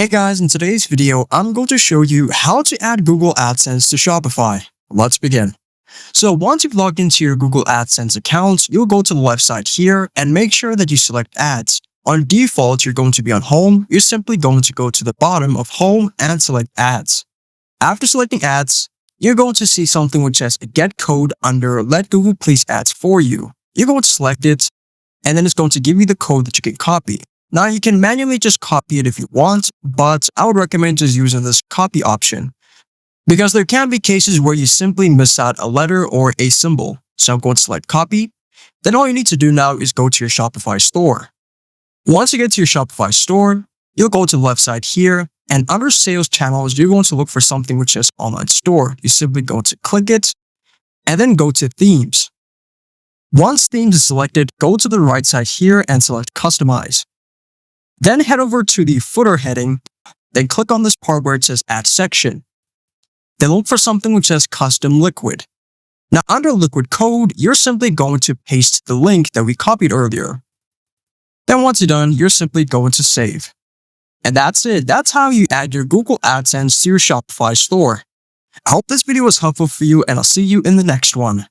Hey guys, in today's video, I'm going to show you how to add Google AdSense to Shopify. Let's begin. So once you've logged into your Google AdSense account, you'll go to the left side here and make sure that you select ads. On default, you're going to be on home. You're simply going to go to the bottom of home and select ads. After selecting ads, you're going to see something which says get code under let Google place ads for you. You're going to select it and then it's going to give you the code that you can copy. Now you can manually just copy it if you want, but I would recommend just using this copy option because there can be cases where you simply miss out a letter or a symbol. So I'm going to select copy. Then all you need to do now is go to your Shopify store. Once you get to your Shopify store, you'll go to the left side here and under sales channels, you're going to look for something which says online store. You simply go to click it and then go to themes. Once themes is selected, go to the right side here and select customize. Then head over to the footer heading, then click on this part where it says add section. Then look for something which says custom liquid. Now under liquid code, you're simply going to paste the link that we copied earlier. Then once you're done, you're simply going to save. And that's it. That's how you add your Google AdSense to your Shopify store. I hope this video was helpful for you and I'll see you in the next one.